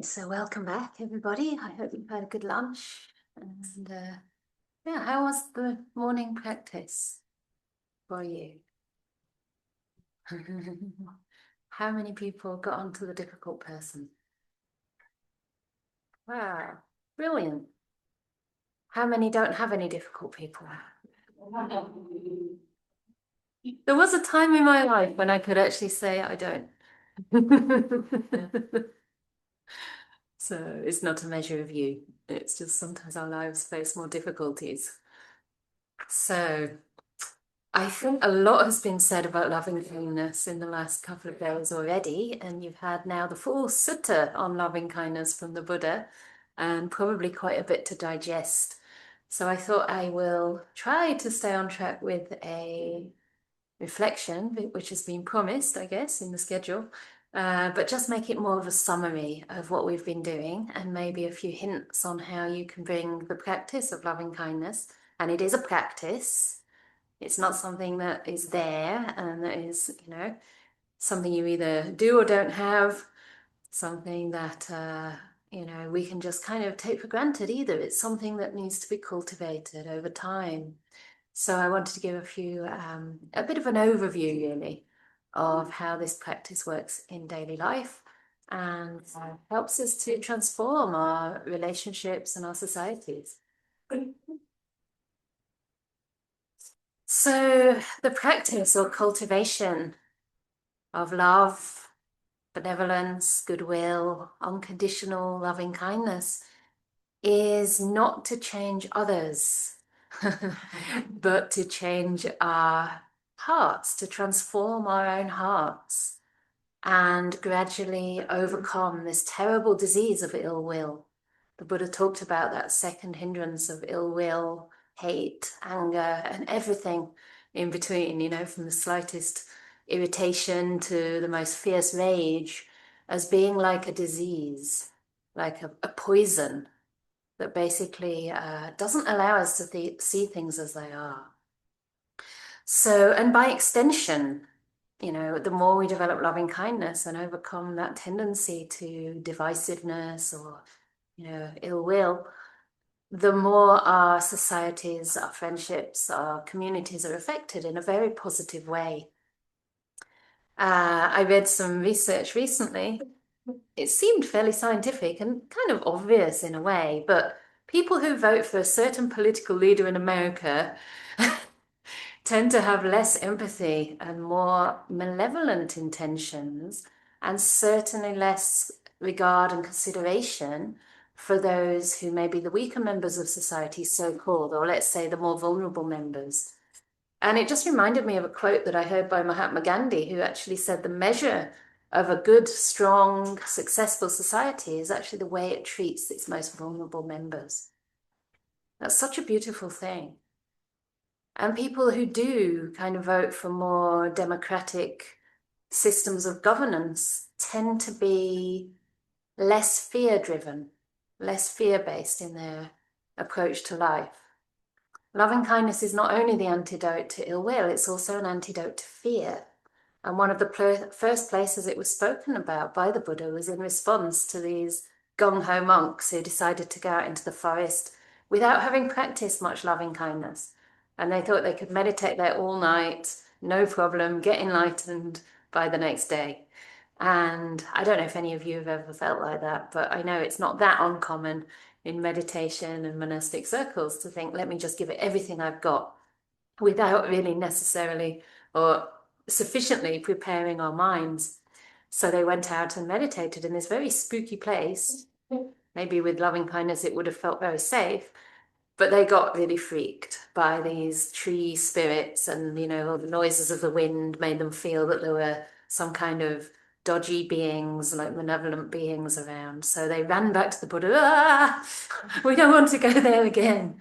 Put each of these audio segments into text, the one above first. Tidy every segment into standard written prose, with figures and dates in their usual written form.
So welcome back, everybody. I hope you've had a good lunch. And yeah, how was the morning practice for you? How many people got onto the difficult person? Wow, brilliant. How many don't have any difficult people? There was a time in my life when I could actually say I don't. So it's not a measure of you. It's just sometimes our lives face more difficulties. So I think a lot has been said about loving kindness in the last couple of days already, and you've had now the full sutta on loving kindness from the Buddha, and probably quite a bit to digest. So I thought I will try to stay on track with a reflection, which has been promised, I guess, in the schedule, but just make it more of a summary of what we've been doing and maybe a few hints on how you can bring the practice of loving kindness. And it is a practice. It's not something that is there and that is, something you either do or don't have, something that, we can just kind of take for granted either. It's something that needs to be cultivated over time. So I wanted to give a bit of an overview really of how this practice works in daily life and helps us to transform our relationships and our societies. So the practice or cultivation of love, benevolence, goodwill, unconditional loving kindness is not to change others, but to change our hearts, to transform our own hearts and gradually overcome this terrible disease of ill will. The Buddha talked about that second hindrance of ill will, hate, anger, and everything in between, from the slightest irritation to the most fierce rage, as being like a disease, like a poison that basically doesn't allow us to see things as they are. So, and by extension, the more we develop loving kindness and overcome that tendency to divisiveness or, ill will, the more our societies, our friendships, our communities are affected in a very positive way. I read some research recently. It seemed fairly scientific and kind of obvious in a way, but people who vote for a certain political leader in America tend to have less empathy and more malevolent intentions, and certainly less regard and consideration for those who may be the weaker members of society, so-called, or let's say the more vulnerable members. And it just reminded me of a quote that I heard by Mahatma Gandhi, who actually said the measure of a good, strong, successful society is actually the way it treats its most vulnerable members. That's such a beautiful thing. And people who do kind of vote for more democratic systems of governance tend to be less fear-driven, less fear-based in their approach to life. Loving kindness is not only the antidote to ill will, it's also an antidote to fear. And one of the first places it was spoken about by the Buddha was in response to these gung-ho monks who decided to go out into the forest without having practiced much loving kindness. And they thought they could meditate there all night, no problem, get enlightened by the next day. And I don't know if any of you have ever felt like that, but I know it's not that uncommon in meditation and monastic circles to think, let me just give it everything I've got without really necessarily or sufficiently preparing our minds. So they went out and meditated in this very spooky place. Maybe with loving kindness, it would have felt very safe, but they got really freaked by these tree spirits and, all the noises of the wind made them feel that there were some kind of dodgy beings, like malevolent beings around. So they ran back to the Buddha, we don't want to go there again.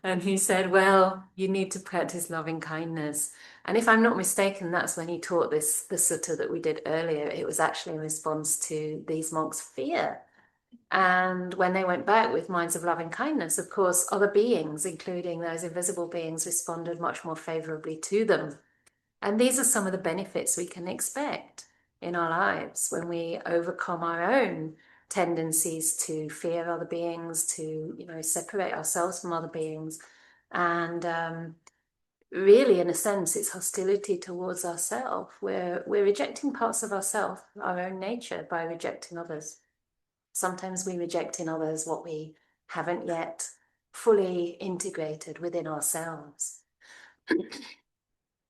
And he said, well, you need to practice loving kindness. And if I'm not mistaken, that's when he taught the sutta that we did earlier. It was actually in response to these monks' fear. And when they went back with minds of loving kindness, of course, other beings, including those invisible beings, responded much more favorably to them. And these are some of the benefits we can expect in our lives when we overcome our own tendencies to fear other beings, to, separate ourselves from other beings. And really, in a sense, it's hostility towards ourselves. We're rejecting parts of ourselves, our own nature, by rejecting others. Sometimes we reject in others what we haven't yet fully integrated within ourselves.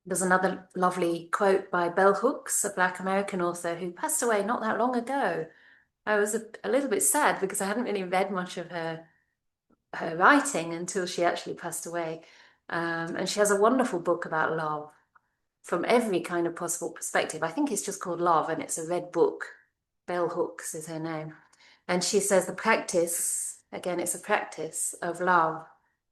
There's another lovely quote by Bell Hooks, a Black American author who passed away not that long ago. I was a little bit sad because I hadn't really read much of her writing until she actually passed away. And she has a wonderful book about love from every kind of possible perspective. I think it's just called Love, and it's a red book. Bell Hooks is her name. And she says the practice, again, it's a practice of love,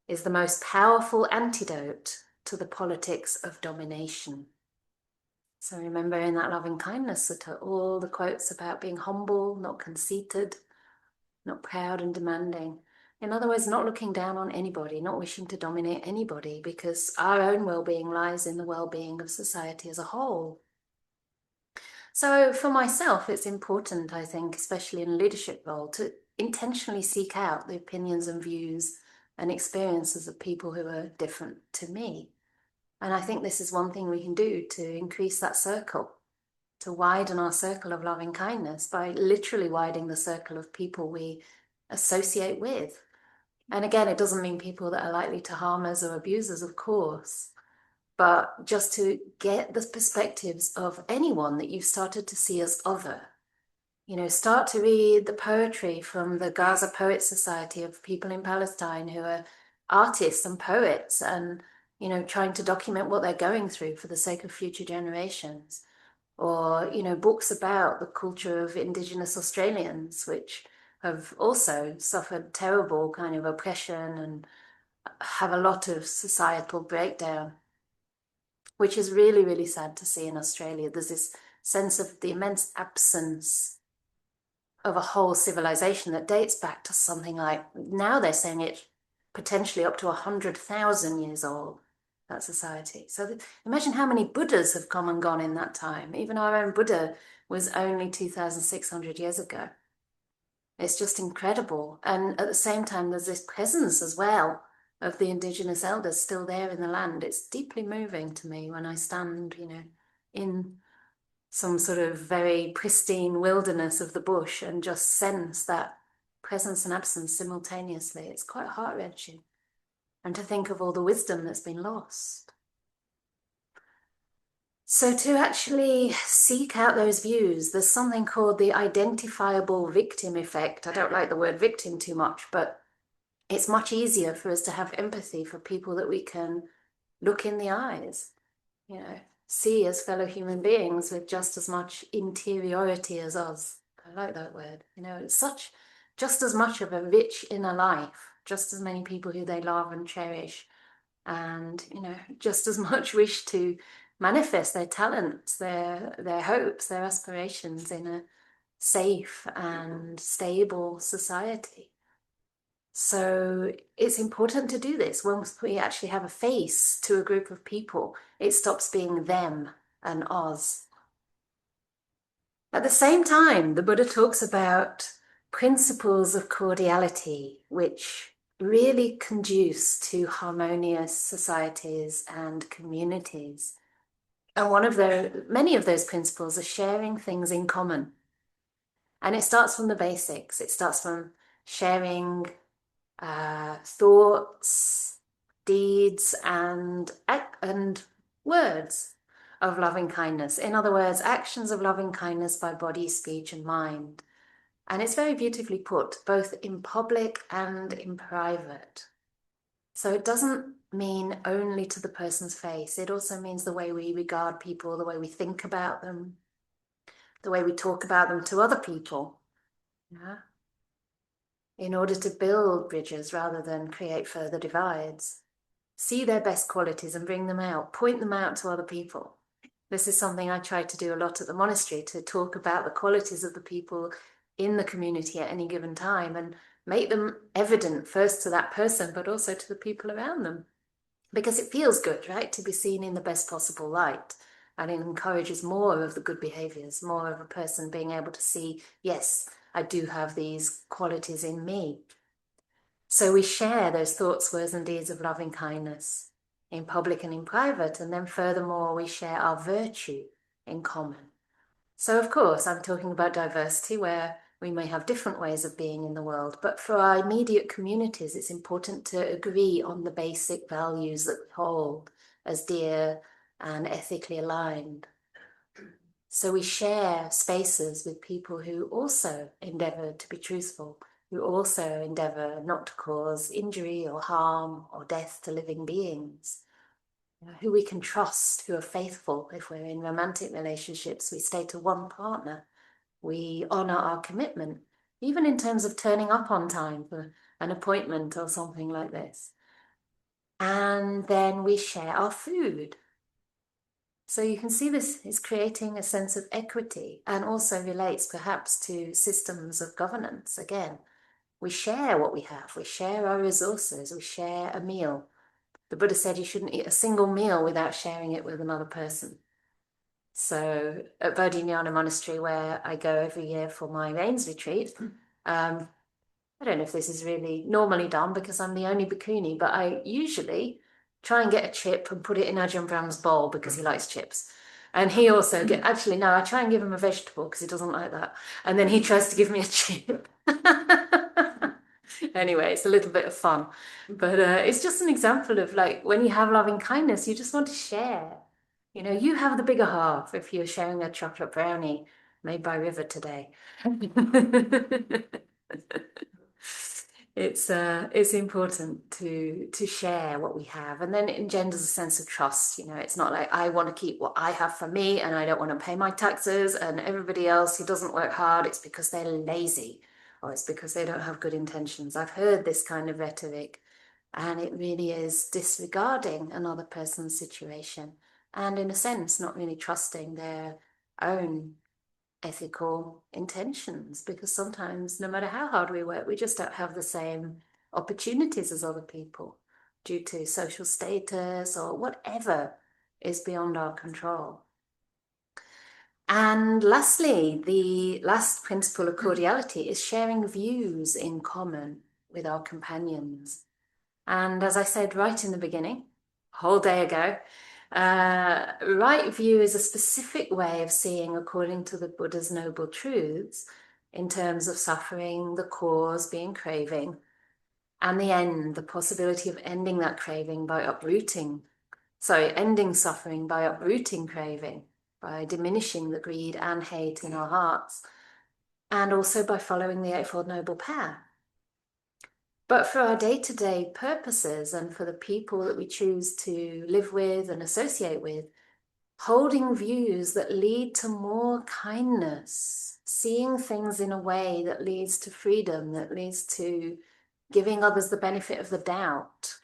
is the most powerful antidote to the politics of domination. So remember in that loving kindness sutta, all the quotes about being humble, not conceited, not proud and demanding. In other words, not looking down on anybody, not wishing to dominate anybody, because our own well-being lies in the well-being of society as a whole. So for myself, it's important, I think, especially in a leadership role, to intentionally seek out the opinions and views and experiences of people who are different to me. And I think this is one thing we can do to increase that circle, to widen our circle of loving kindness by literally widening the circle of people we associate with. And again, it doesn't mean people that are likely to harm us or abuse us, of course, but just to get the perspectives of anyone that you've started to see as other. Start to read the poetry from the Gaza Poets Society of people in Palestine who are artists and poets and, trying to document what they're going through for the sake of future generations. Or, books about the culture of Indigenous Australians, which have also suffered terrible kind of oppression and have a lot of societal breakdown, which is really, really sad to see in Australia. There's this sense of the immense absence of a whole civilization that dates back to something like, now they're saying it potentially up to 100,000 years old, that society. So imagine how many Buddhas have come and gone in that time. Even our own Buddha was only 2,600 years ago. It's just incredible. And at the same time, there's this presence as well of the Indigenous elders still there in the land. It's deeply moving to me when I stand, in some sort of very pristine wilderness of the bush and just sense that presence and absence simultaneously. It's quite heart-wrenching. And to think of all the wisdom that's been lost. So to actually seek out those views, there's something called the identifiable victim effect. I don't like the word victim too much, but it's much easier for us to have empathy for people that we can look in the eyes, see as fellow human beings with just as much interiority as us. I like that word. It's just as much of a rich inner life, just as many people who they love and cherish, and, just as much wish to manifest their talents, their hopes, their aspirations in a safe and stable society. So it's important to do this. Once we actually have a face to a group of people, it stops being them and us. At the same time, the Buddha talks about principles of cordiality, which really conduce to harmonious societies and communities. And many of those principles are sharing things in common. And it starts from the basics. It starts from sharing thoughts, deeds, and words of loving kindness. In other words, actions of loving kindness by body, speech, and mind. And it's very beautifully put, both in public and in private. So it doesn't mean only to the person's face. It also means the way we regard people, the way we think about them, the way we talk about them to other people. Yeah. In order to build bridges rather than create further divides. See their best qualities and bring them out, point them out to other people. This is something I try to do a lot at the monastery, to talk about the qualities of the people in the community at any given time and make them evident first to that person, but also to the people around them. Because it feels good, right, to be seen in the best possible light. and it encourages more of the good behaviors, more of a person being able to see, yes, I do have these qualities in me. So we share those thoughts, words, and deeds of loving kindness in public and in private. And then furthermore, we share our virtue in common. So of course, I'm talking about diversity where we may have different ways of being in the world, but for our immediate communities, it's important to agree on the basic values that we hold as dear and ethically aligned. So we share spaces with people who also endeavour to be truthful, who also endeavour not to cause injury or harm or death to living beings, who we can trust, who are faithful. If we're in romantic relationships, we stay to one partner. We honour our commitment, even in terms of turning up on time for an appointment or something like this. And then we share our food. So you can see this is creating a sense of equity and also relates perhaps to systems of governance. Again, we share what we have, we share our resources, we share a meal. The Buddha said you shouldn't eat a single meal without sharing it with another person. So at Bodhinyana Monastery, where I go every year for my rains retreat, I don't know if this is really normally done because I'm the only bhikkhuni, but I usually try and get a chip and put it in Ajahn Brahm's bowl because he likes chips. And he also actually, no, I try and give him a vegetable because he doesn't like that. And then he tries to give me a chip. Anyway, it's a little bit of fun. But it's just an example of like when you have loving kindness, you just want to share. You know, you have the bigger half if you're sharing a chocolate brownie made by River today. It's important to share what we have, and then it engenders a sense of trust. You know, it's not like I want to keep what I have for me and I don't want to pay my taxes, and everybody else who doesn't work hard, it's because they're lazy or it's because they don't have good intentions. I've heard this kind of rhetoric, and it really is disregarding another person's situation and in a sense not really trusting their own ethical intentions, because sometimes no matter how hard we work, we just don't have the same opportunities as other people due to social status or whatever is beyond our control. And lastly, the last principle of cordiality is sharing views in common with our companions. And as I said right in the beginning, a whole day ago, right view is a specific way of seeing according to the Buddha's noble truths in terms of suffering, the cause being craving, and the end, the possibility of ending that craving by ending suffering by uprooting craving, by diminishing the greed and hate in our hearts, and also by following the Eightfold Noble Path. But for our day-to-day purposes and for the people that we choose to live with and associate with, holding views that lead to more kindness, seeing things in a way that leads to freedom, that leads to giving others the benefit of the doubt,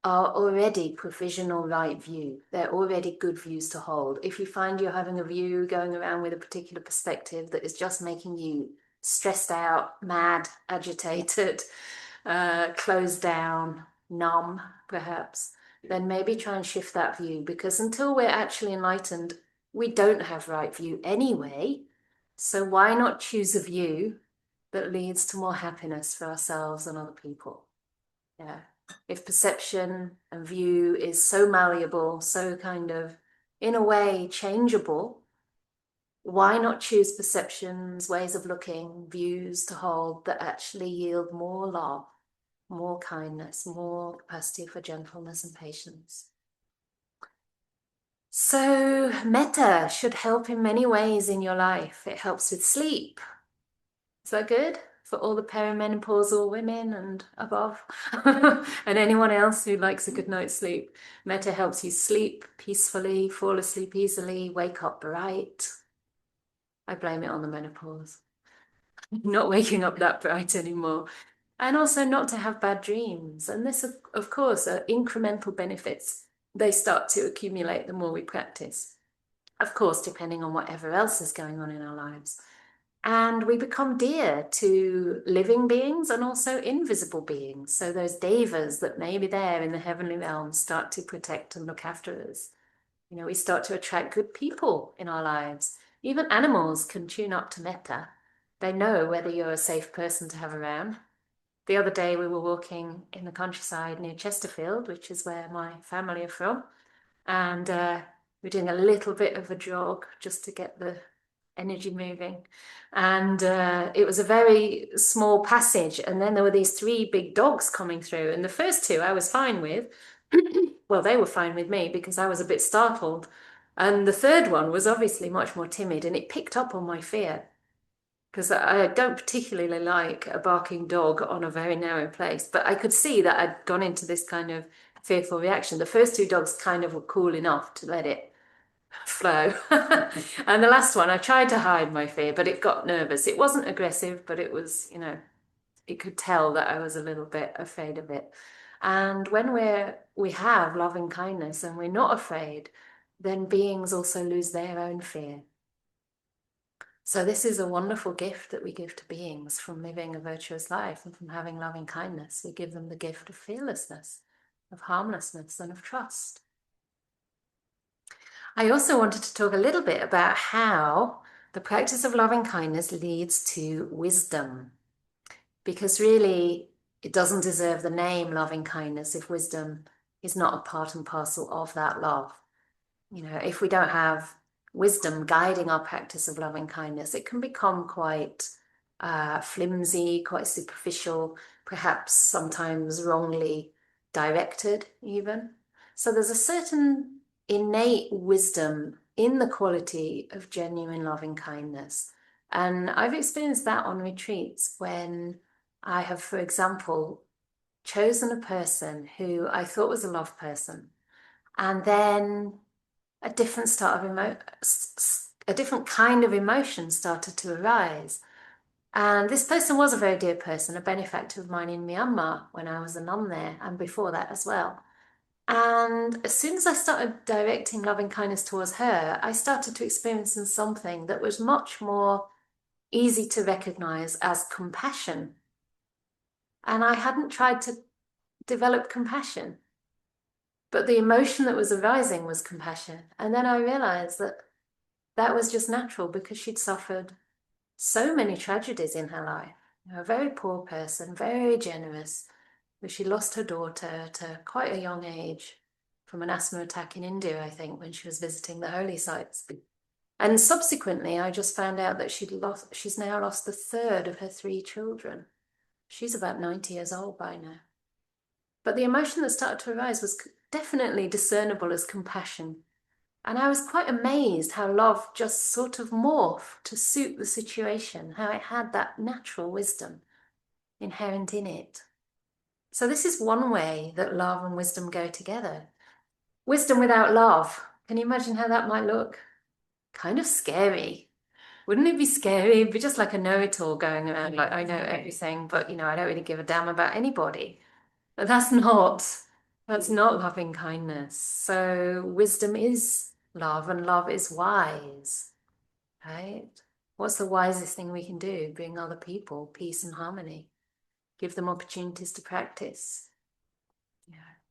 are already provisional right view. They're already good views to hold. If you find you're having a view going around with a particular perspective that is just making you stressed out, mad, agitated, closed down, numb, perhaps, then maybe try and shift that view, because until we're actually enlightened, we don't have right view anyway. So why not choose a view that leads to more happiness for ourselves and other people? Yeah. If perception and view is so malleable, so kind of, in a way, changeable, why not choose perceptions, ways of looking, views to hold that actually yield more love, more kindness, more capacity for gentleness and patience? So metta should help in many ways in your life. It helps with sleep. Is that good? For all the perimenopausal women and above, and anyone else who likes a good night's sleep. Metta helps you sleep peacefully, fall asleep easily, wake up bright. I blame it on the menopause. Not waking up that bright anymore. And also not to have bad dreams. And this, of course, are incremental benefits. They start to accumulate the more we practice. Of course, depending on whatever else is going on in our lives. And we become dear to living beings and also invisible beings. So those devas that may be there in the heavenly realms start to protect and look after us. We start to attract good people in our lives. Even animals can tune up to metta. They know whether you're a safe person to have around. The other day we were walking in the countryside near Chesterfield, which is where my family are from, and we're doing a little bit of a jog just to get the energy moving. And it was a very small passage, and then there were these three big dogs coming through, and the first two I was fine with. Well, they were fine with me because I was a bit startled. And the third one was obviously much more timid, and it picked up on my fear because I don't particularly like a barking dog on a very narrow place. But I could see that I'd gone into this kind of fearful reaction. The first two dogs kind of were cool enough to let it flow. And the last one, I tried to hide my fear, but it got nervous. It wasn't aggressive, but it was, it could tell that I was a little bit afraid of it. And when we have loving kindness and we're not afraid, then beings also lose their own fear. So this is a wonderful gift that we give to beings from living a virtuous life and from having loving kindness. We give them the gift of fearlessness, of harmlessness, and of trust. I also wanted to talk a little bit about how the practice of loving kindness leads to wisdom, because really it doesn't deserve the name loving kindness if wisdom is not a part and parcel of that love. If we don't have wisdom guiding our practice of loving kindness, it can become quite flimsy, quite superficial, perhaps sometimes wrongly directed even. So there's a certain innate wisdom in the quality of genuine loving kindness. And I've experienced that on retreats when I have, for example, chosen a person who I thought was a love person, and then a different a different kind of emotion started to arise. And this person was a very dear person, a benefactor of mine in Myanmar when I was a nun there, and before that as well. And as soon as I started directing loving kindness towards her, I started to experience something that was much more easy to recognize as compassion. And I hadn't tried to develop compassion, but the emotion that was arising was compassion. And then I realized that that was just natural because she'd suffered so many tragedies in her life. A very poor person, very generous, but she lost her daughter at quite a young age from an asthma attack in India, I think, when she was visiting the holy sites. And subsequently, I just found out that she's now lost the third of her three children. She's about 90 years old by now. But the emotion that started to arise was definitely discernible as compassion. And I was quite amazed how love just sort of morphed to suit the situation, how it had that natural wisdom inherent in it. So this is one way that love and wisdom go together. Wisdom without love, can you imagine how that might look? Kind of scary. Wouldn't it be scary? It'd be just like a know-it-all going around, like I know everything, but I don't really give a damn about anybody. But that's not loving kindness. So wisdom is love, and love is wise, right? What's the wisest thing we can do? Bring other people peace and harmony. Give them opportunities to practice.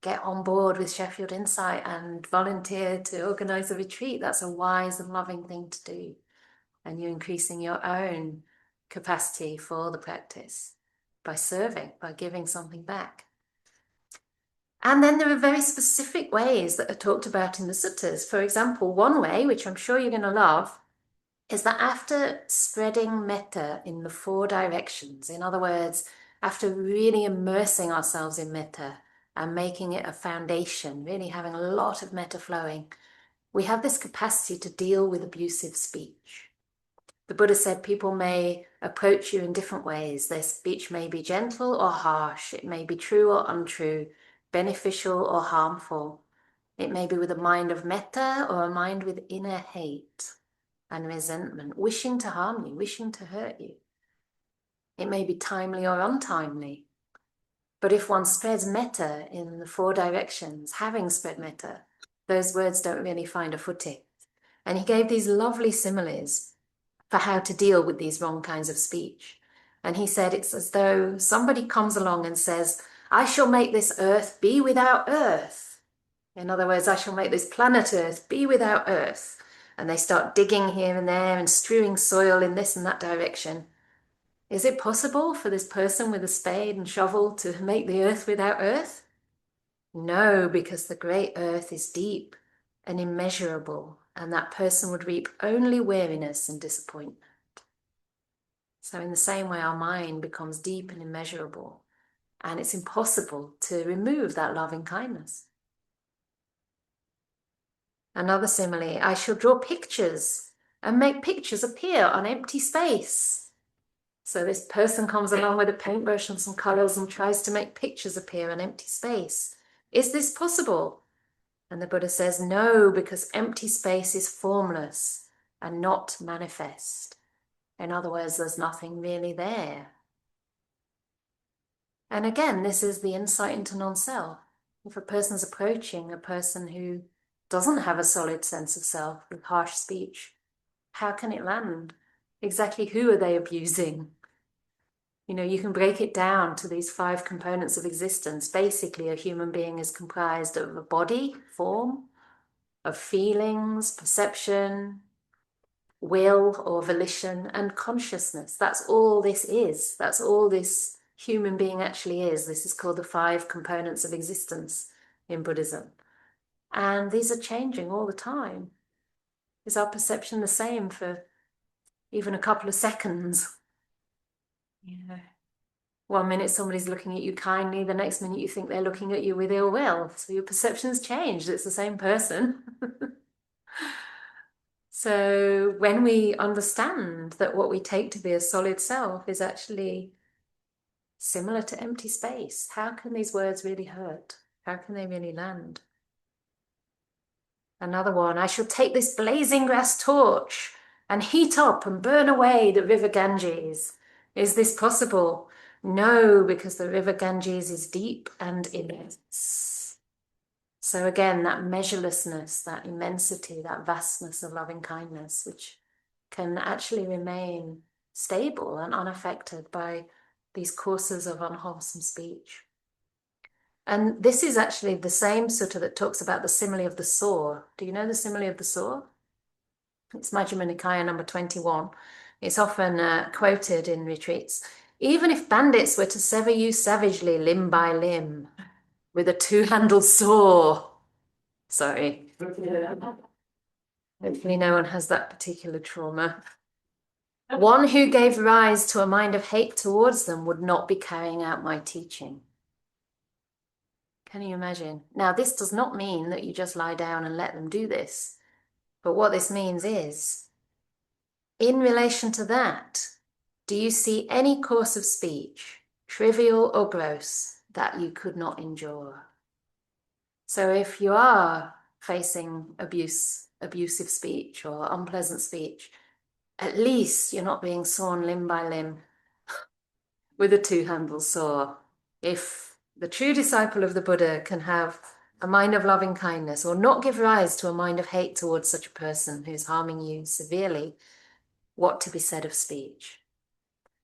Get on board with Sheffield Insight and volunteer to organise a retreat. That's a wise and loving thing to do. And you're increasing your own capacity for the practice by serving, by giving something back. And then there are very specific ways that are talked about in the suttas. For example, one way, which I'm sure you're going to love, is that after spreading metta in the four directions, in other words, after really immersing ourselves in metta and making it a foundation, really having a lot of metta flowing, we have this capacity to deal with abusive speech. The Buddha said people may approach you in different ways. Their speech may be gentle or harsh. It may be true or untrue, beneficial or harmful. It may be with a mind of metta or a mind with inner hate and resentment, wishing to harm you, wishing to hurt you. It may be timely or untimely. But if one spreads metta in the four directions, having spread metta, those words don't really find a footing. And he gave these lovely similes for how to deal with these wrong kinds of speech. And he said it's as though somebody comes along and says, I shall make this earth be without earth. In other words, I shall make this planet Earth be without Earth. And they start digging here and there and strewing soil in this and that direction. Is it possible for this person with a spade and shovel to make the Earth without Earth? No, because the great Earth is deep and immeasurable, and that person would reap only weariness and disappointment. So in the same way, our mind becomes deep and immeasurable, and it's impossible to remove that loving kindness. Another simile, I shall draw pictures and make pictures appear on empty space. So this person comes along with a paintbrush and some colors and tries to make pictures appear on empty space. Is this possible? And the Buddha says, no, because empty space is formless and not manifest. In other words, there's nothing really there. And again, this is the insight into non-self. If a person's approaching a person who doesn't have a solid sense of self with harsh speech, how can it land? Exactly who are they abusing? You know, you can break it down to these 5 components of existence. Basically, a human being is comprised of a body, form, of feelings, perception, will or volition, and consciousness. That's all this is. That's all this human being actually is. This is called the 5 components of existence in Buddhism. And these are changing all the time. Is our perception the same for even a couple of seconds? Yeah. One minute somebody's looking at you kindly, the next minute you think they're looking at you with ill will. So your perception's changed. It's the same person. So when we understand that what we take to be a solid self is actually similar to empty space, how can these words really hurt? How can they really land? Another one, I shall take this blazing grass torch and heat up and burn away the river Ganges. Is this possible? No, because the river Ganges is deep and immense. So again, that measurelessness, that immensity, that vastness of loving kindness, which can actually remain stable and unaffected by these courses of unwholesome speech. And this is actually the same sutta that talks about the simile of the saw. Do you know the simile of the saw? It's Majjhima Nikaya number 21. It's often quoted in retreats. Even if bandits were to sever you savagely limb by limb with a 2-handled saw. Sorry. Hopefully no one has that particular trauma. One who gave rise to a mind of hate towards them would not be carrying out my teaching. Can you imagine? Now, this does not mean that you just lie down and let them do this. But what this means is, in relation to that, do you see any course of speech, trivial or gross, that you could not endure? So if you are facing abusive speech or unpleasant speech, at least you're not being sawn limb by limb with a 2-handled saw. If the true disciple of the Buddha can have a mind of loving kindness or not give rise to a mind of hate towards such a person who's harming you severely, what to be said of speech?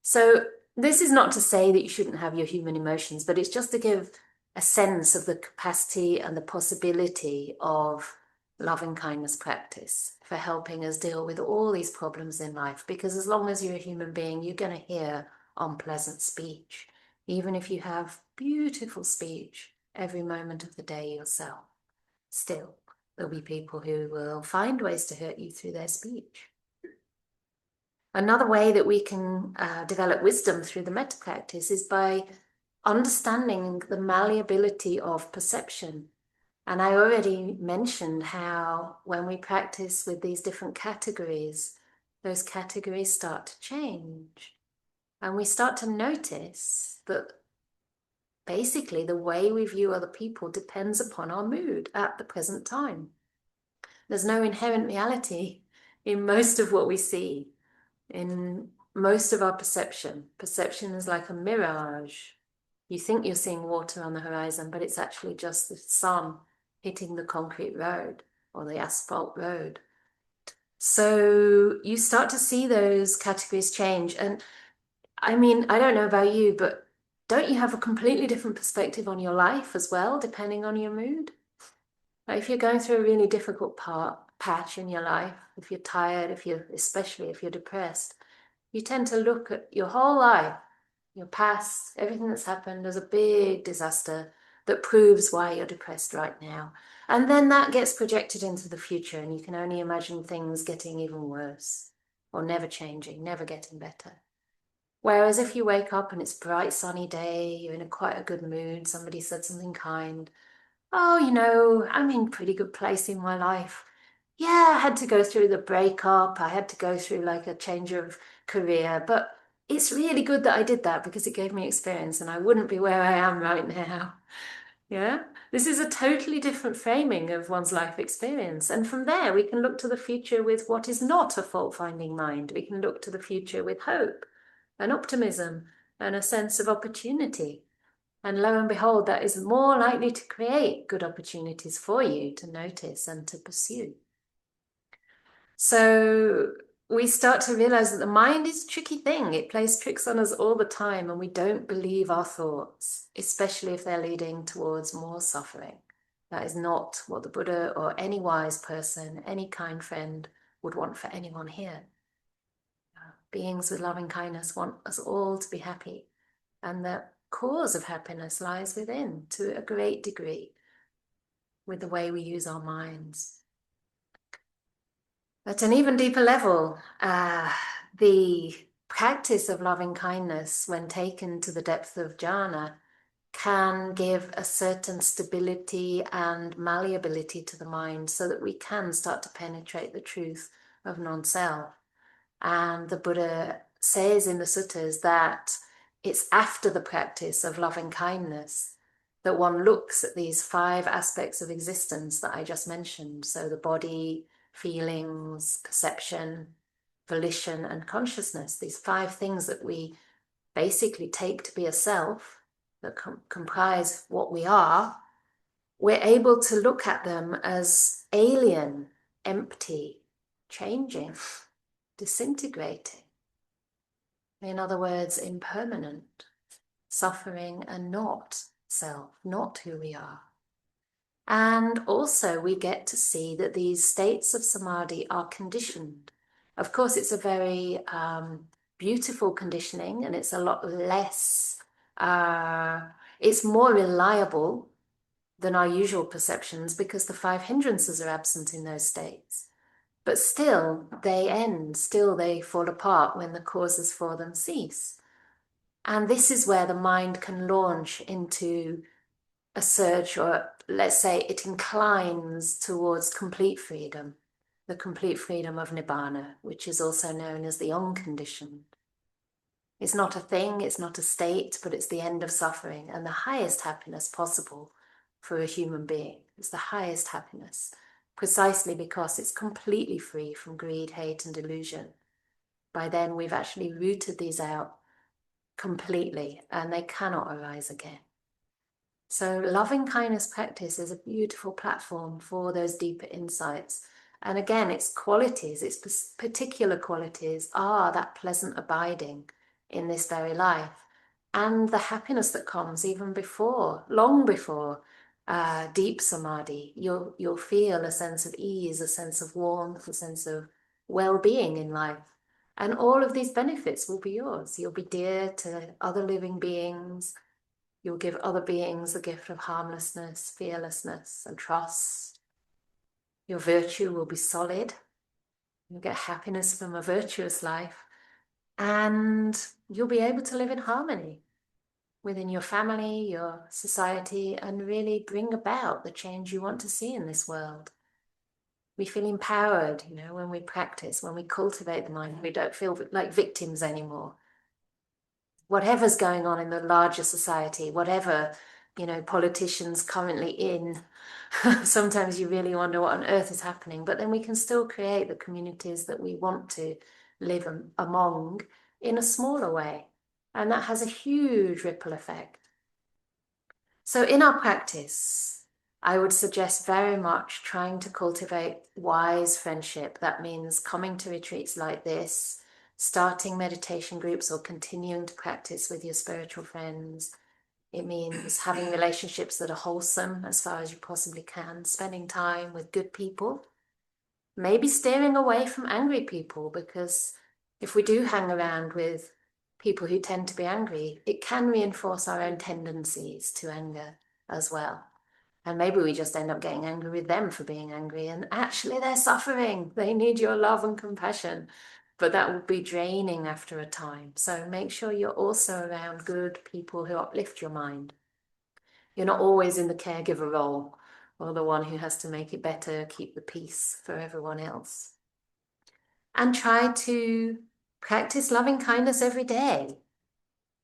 So this is not to say that you shouldn't have your human emotions, but it's just to give a sense of the capacity and the possibility of loving kindness practice for helping us deal with all these problems in life. Because as long as you're a human being, you're going to hear unpleasant speech, even if you have beautiful speech every moment of the day yourself. Still, there'll be people who will find ways to hurt you through their speech. Another way that we can develop wisdom through the metta practice is by understanding the malleability of perception. And I already mentioned how when we practice with these different categories, those categories start to change. And we start to notice that basically the way we view other people depends upon our mood at the present time. There's no inherent reality in most of what we see, in most of our perception. Perception is like a mirage. You think you're seeing water on the horizon, but it's actually just the sun hitting the concrete road or the asphalt road. So you start to see those categories change. And I mean, I don't know about you, but don't you have a completely different perspective on your life as well, depending on your mood? Like if you're going through a really difficult patch in your life, if you're tired, especially if you're depressed, you tend to look at your whole life, your past, everything that's happened as a big disaster that proves why you're depressed right now. And then that gets projected into the future, and you can only imagine things getting even worse or never changing, never getting better. Whereas if you wake up and it's a bright, sunny day, you're in quite a good mood, somebody said something kind, oh, I'm in a pretty good place in my life. Yeah, I had to go through the breakup. I had to go through like a change of career, but it's really good that I did that because it gave me experience and I wouldn't be where I am right now. Yeah, this is a totally different framing of one's life experience. And from there, we can look to the future with what is not a fault-finding mind. We can look to the future with hope and optimism and a sense of opportunity. And lo and behold, that is more likely to create good opportunities for you to notice and to pursue. So we start to realize that the mind is a tricky thing. It plays tricks on us all the time, and we don't believe our thoughts, especially if they're leading towards more suffering. That is not what the Buddha or any wise person, any kind friend would want for anyone here. Beings with loving kindness want us all to be happy, and the cause of happiness lies within to a great degree with the way we use our minds. At an even deeper level, the practice of loving kindness, when taken to the depth of jhana, can give a certain stability and malleability to the mind so that we can start to penetrate the truth of non-self. And the Buddha says in the suttas that it's after the practice of loving kindness that one looks at these 5 aspects of existence that I just mentioned. So the body, feelings, perception, volition, and consciousness, these 5 things that we basically take to be a self, that comprise what we are, we're able to look at them as alien, empty, changing, disintegrating. In other words, impermanent, suffering and not self, not who we are. And also we get to see that these states of samadhi are conditioned. Of course, it's a very beautiful conditioning, and it's a lot less, it's more reliable than our usual perceptions because the 5 hindrances are absent in those states. But still, they end, still they fall apart when the causes for them cease. And this is where the mind can launch into a search, or let's say it inclines towards complete freedom, the complete freedom of nibbana, which is also known as the unconditioned. It's not a thing, it's not a state, but it's the end of suffering and the highest happiness possible for a human being. It's the highest happiness, precisely because it's completely free from greed, hate, and delusion. By then, we've actually rooted these out completely, and they cannot arise again. So loving kindness practice is a beautiful platform for those deeper insights. And again, its qualities, its particular qualities are that pleasant abiding in this very life and the happiness that comes even before, long before deep samadhi. You'll feel a sense of ease, a sense of warmth, a sense of well-being in life. And all of these benefits will be yours. You'll be dear to other living beings. You'll give other beings the gift of harmlessness, fearlessness, and trust. Your virtue will be solid. You'll get happiness from a virtuous life. And you'll be able to live in harmony within your family, your society, and really bring about the change you want to see in this world. We feel empowered, when we practice, when we cultivate the mind. We don't feel like victims anymore. Whatever's going on in the larger society, whatever, politicians currently in, sometimes you really wonder what on earth is happening, but then we can still create the communities that we want to live among in a smaller way. And that has a huge ripple effect. So in our practice, I would suggest very much trying to cultivate wise friendship. That means coming to retreats like this, starting meditation groups or continuing to practice with your spiritual friends, It means having relationships that are wholesome as far as you possibly can, spending time with good people, maybe steering away from angry people, because if we do hang around with people who tend to be angry, it can reinforce our own tendencies to anger as well. And maybe we just end up getting angry with them for being angry, and actually they're suffering. They need your love and compassion, but that will be draining after a time. So make sure you're also around good people who uplift your mind. You're not always in the caregiver role or the one who has to make it better, keep the peace for everyone else. And try to practice loving kindness every day.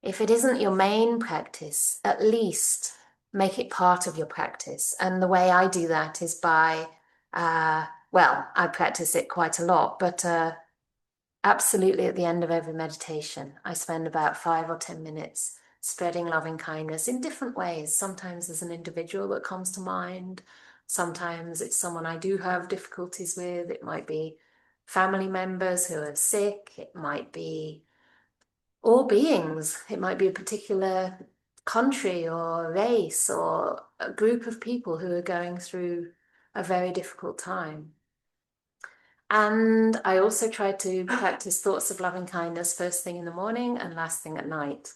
If it isn't your main practice, at least make it part of your practice. And the way I do that is by, well, I practice it quite a lot, but absolutely at the end of every meditation, I spend about 5 or 10 minutes spreading loving kindness in different ways. Sometimes there's an individual that comes to mind. Sometimes it's someone I do have difficulties with. It might be family members who are sick. It might be all beings. It might be a particular country or race or a group of people who are going through a very difficult time. And I also try to practice thoughts of loving kindness first thing in the morning and last thing at night,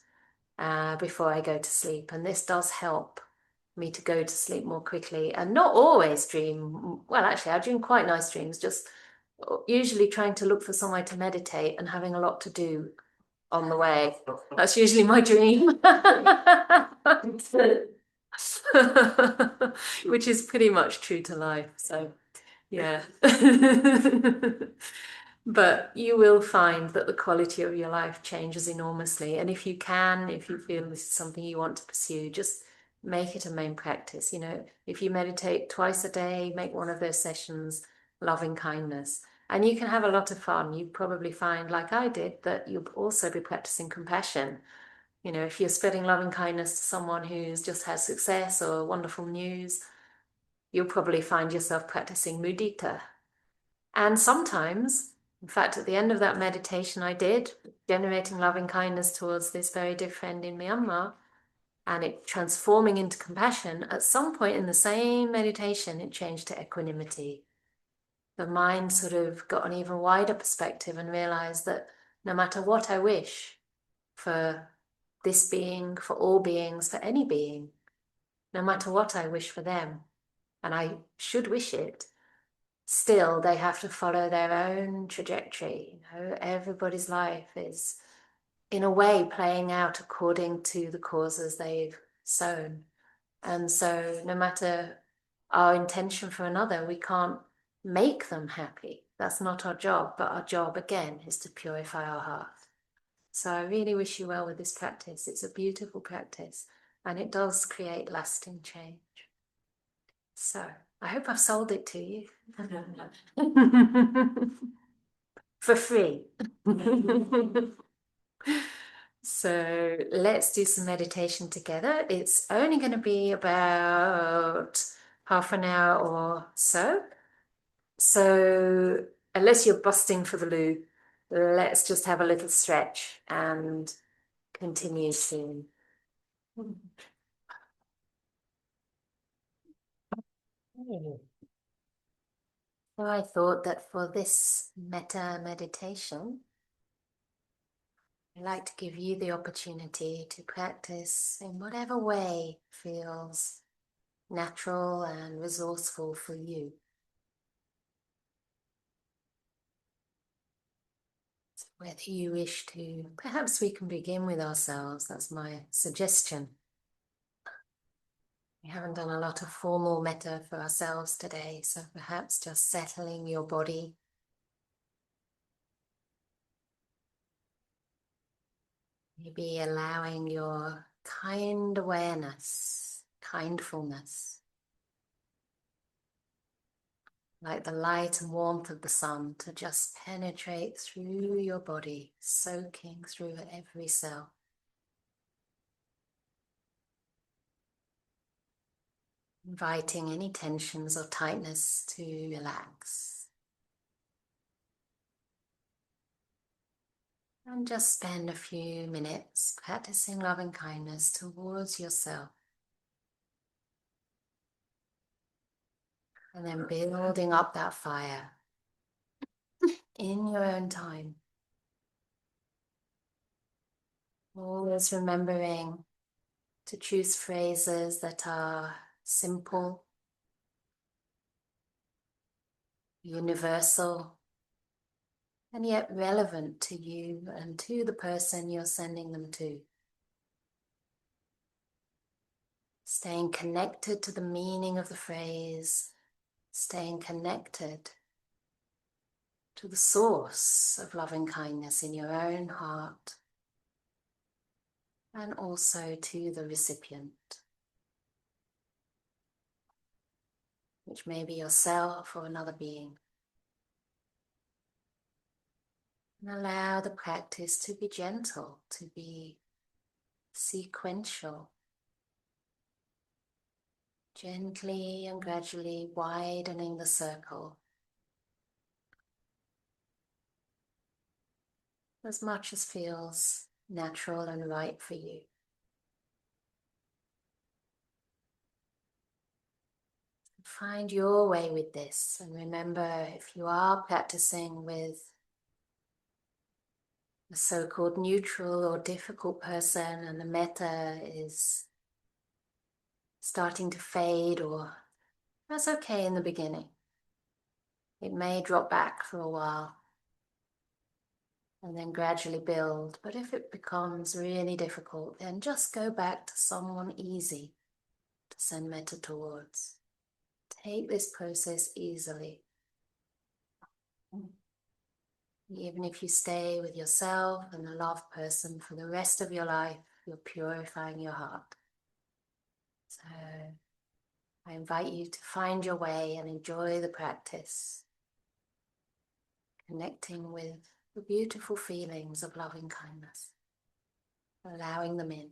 before I go to sleep. And this does help me to go to sleep more quickly and not always dream. Well, actually, I dream quite nice dreams, just usually trying to look for somewhere to meditate and having a lot to do on the way. That's usually my dream. Which is pretty much true to life. So, yeah. But you will find that the quality of your life changes enormously. And if you can, if you feel this is something you want to pursue, just make it a main practice. You know, if you meditate twice a day, make one of those sessions loving kindness. And you can have a lot of fun. You probably find, like I did, that you'll also be practicing compassion. You know, if you're spreading loving kindness to someone who's just had success or wonderful news, you'll probably find yourself practicing mudita. And sometimes, in fact, at the end of that meditation I did, generating loving kindness towards this very dear friend in Myanmar, and it transforming into compassion, at some point in the same meditation, it changed to equanimity. The mind sort of got an even wider perspective and realized that no matter what I wish for this being, for all beings, for any being, no matter what I wish for them, and I should wish it, still they have to follow their own trajectory. You know, everybody's life is, in a way, playing out according to the causes they've sown. And so no matter our intention for another, we can't make them happy. That's not our job, but our job, again, is to purify our heart. So I really wish you well with this practice. It's a beautiful practice, and it does create lasting change. So I hope I've sold it to you. For free. So let's do some meditation together. It's only going to be about half an hour or so. So unless you're busting for the loo, let's just have a little stretch and continue soon. So I thought that for this metta meditation, I'd like to give you the opportunity to practice in whatever way feels natural and resourceful for you. So whether you wish to, perhaps we can begin with ourselves. That's my suggestion. We haven't done a lot of formal metta for ourselves today, so perhaps just settling your body. Maybe allowing your kind awareness, kindfulness, like the light and warmth of the sun, to just penetrate through your body, soaking through every cell. Inviting any tensions or tightness to relax. And just spend a few minutes practicing loving kindness towards yourself. And then building up that fire in your own time. Always remembering to choose phrases that are simple, universal, and yet relevant to you and to the person you're sending them to. Staying connected to the meaning of the phrase, staying connected to the source of loving kindness in your own heart, and also to the recipient, which may be yourself or another being. And allow the practice to be gentle, to be sequential, gently and gradually widening the circle as much as feels natural and right for you. Find your way with this, and remember, if you are practicing with a so-called neutral or difficult person and the metta is starting to fade, or that's okay in the beginning. It may drop back for a while and then gradually build, but if it becomes really difficult, then just go back to someone easy to send metta towards. Take this process easily. Even if you stay with yourself and the loved person for the rest of your life, you're purifying your heart. So I invite you to find your way and enjoy the practice, connecting with the beautiful feelings of loving kindness, allowing them in.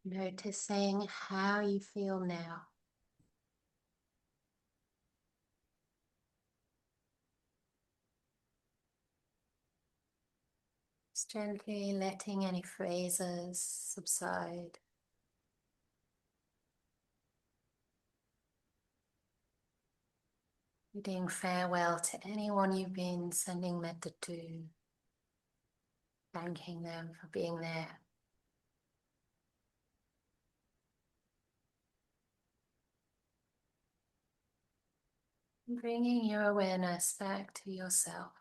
Noticing how you feel now. Just gently letting any phrases subside. Bidding farewell to anyone you've been sending metta to, thanking them for being there. Bringing your awareness back to yourself.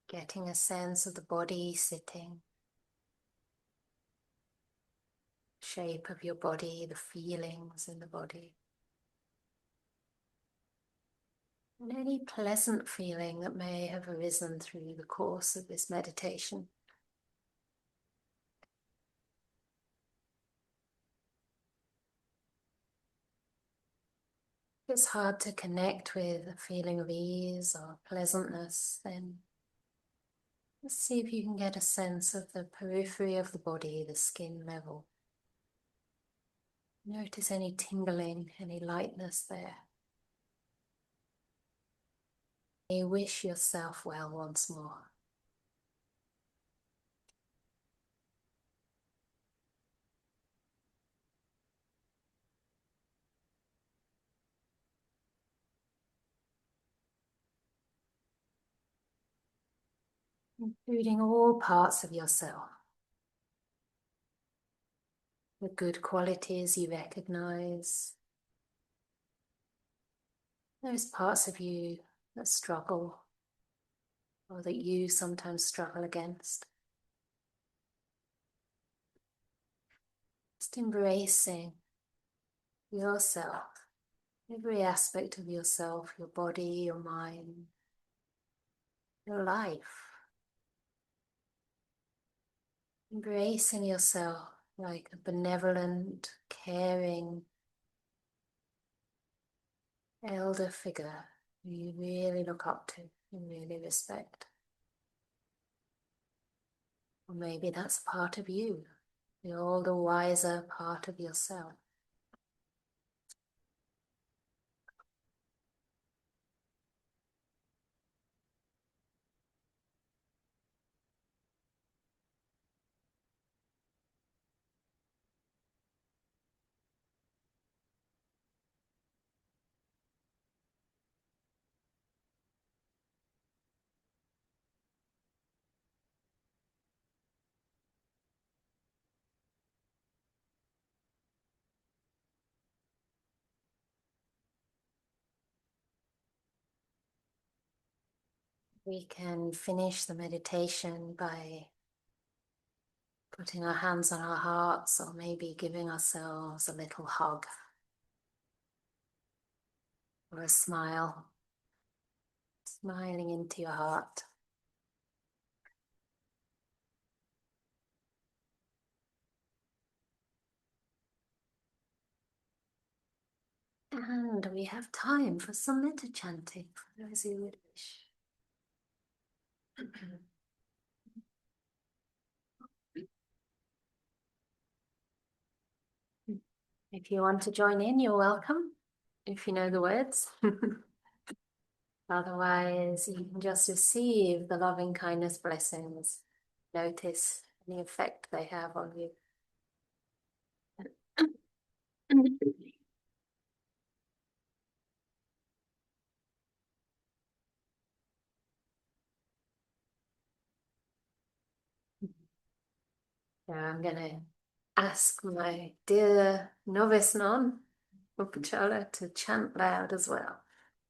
Getting a sense of the body sitting, shape of your body, the feelings in the body. And any pleasant feeling that may have arisen through the course of this meditation. If it's hard to connect with a feeling of ease or pleasantness, then let's see if you can get a sense of the periphery of the body, the skin level. Notice any tingling, any lightness there. You wish yourself well once more. Including all parts of yourself. The good qualities you recognize. Those parts of you that struggle or that you sometimes struggle against. Just embracing yourself, every aspect of yourself, your body, your mind, your life. Embracing yourself like a benevolent, caring elder figure who you really look up to and really respect. Or maybe that's part of you, the older, wiser part of yourself. We can finish the meditation by putting our hands on our hearts or maybe giving ourselves a little hug or a smile, smiling into your heart. And we have time for some metta chanting for those who would wish. If you want to join in, you're welcome, if you know the words. Otherwise, you can just receive the loving kindness blessings. Notice the effect they have on you. Now I'm going to ask my dear novice non, Upachala, to chant loud as well.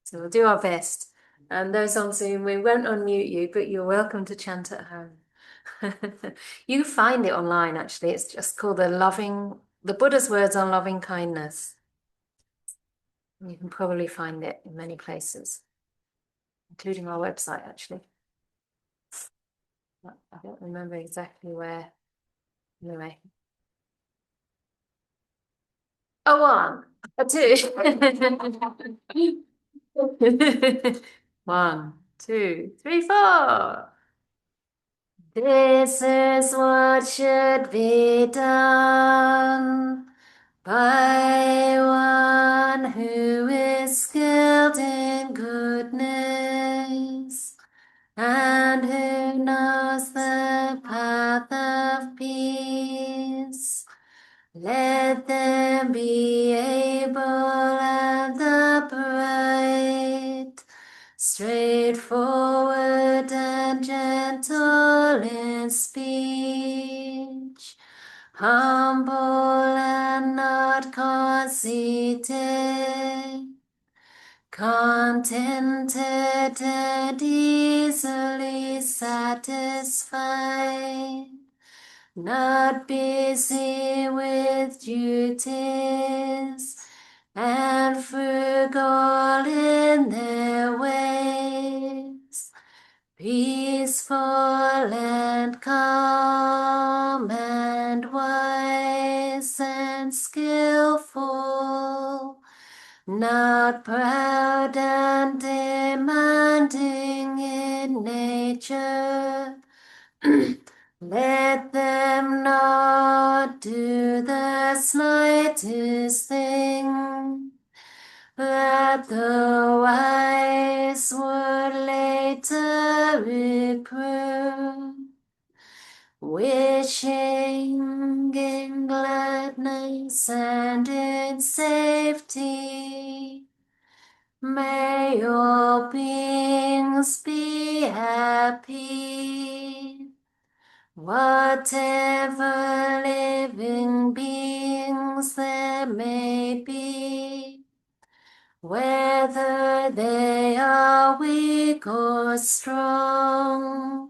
So we'll do our best. And those on Zoom, we won't unmute you, but you're welcome to chant at home. You find it online, actually. It's just called the Buddha's Words on Loving Kindness. You can probably find it in many places, including our website, actually. I don't remember exactly where. Anyway. A one, a two. One, two, three, four. This is what should be done by one who is skilled in goodness and who knows the path of peace. Let them be able and upright, straightforward and gentle in speech, humble and not conceited, contented and easily satisfied, not busy with duties, and frugal in their ways, peaceful and calm and wise and skillful, not proud and demanding in nature. Let them not do the slightest thing that the wise would later reprove, wishing in gladness and in safety. May all beings be happy. Whatever living beings there may be, whether they are weak or strong,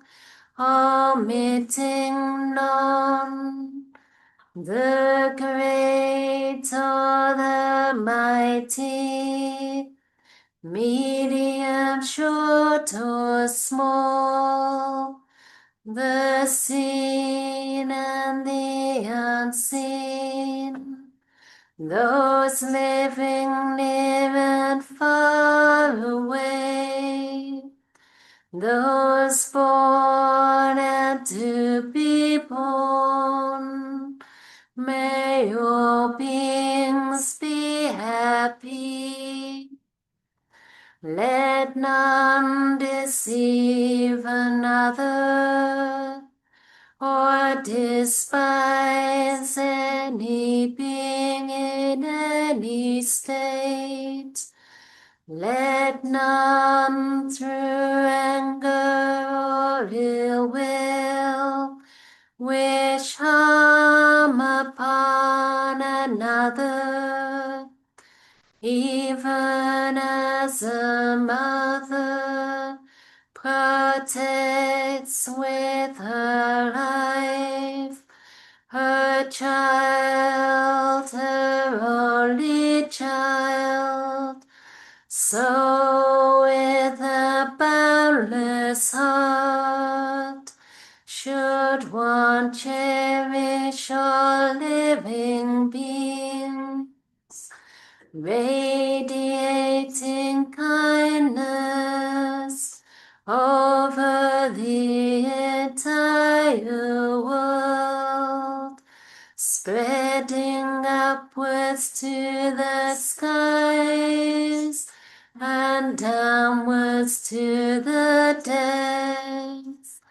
omitting none, the great or the mighty, medium, short or small, the seen and the unseen, those living near and far away, those born and to be born, may all beings be happy. Let none deceive another, or despise any being in any state. Let none through anger or ill will wish harm upon another, even as a mother protects with her life her child, her only child, so with a boundless heart should one cherish all living beings, radiating kindness over the entire world, spreading upwards to the skies and downwards to the depths,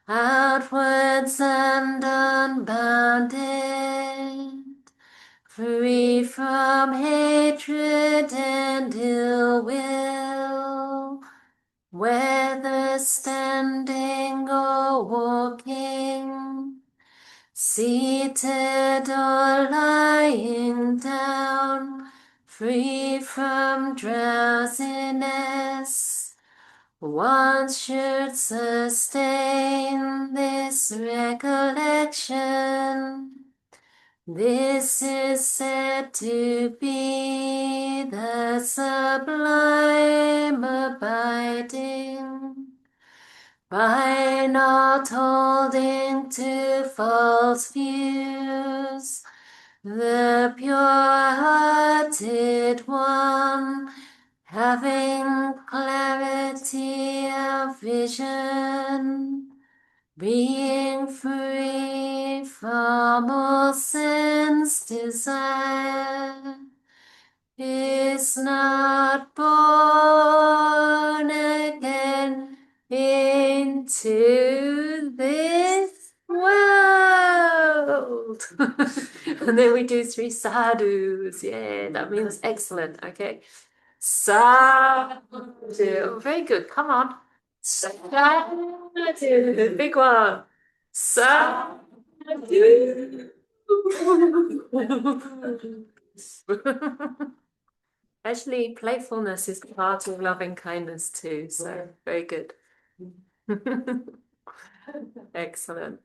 outwards and unbounded, free from hatred and ill will, whether standing or walking, seated or lying down, free from drowsiness. One should sustain this recollection. This is said to be the sublime abiding, by not holding to false views, The pure-hearted one, having clarity of vision, being free from all sense desire, is not born again into this world. And then we do three sadhus. Yeah, that means excellent. Okay. Sadhu. Very good. Come on. Sadhu. Big one. Sadhu. Actually, playfulness is part of loving kindness too, so very good. Excellent.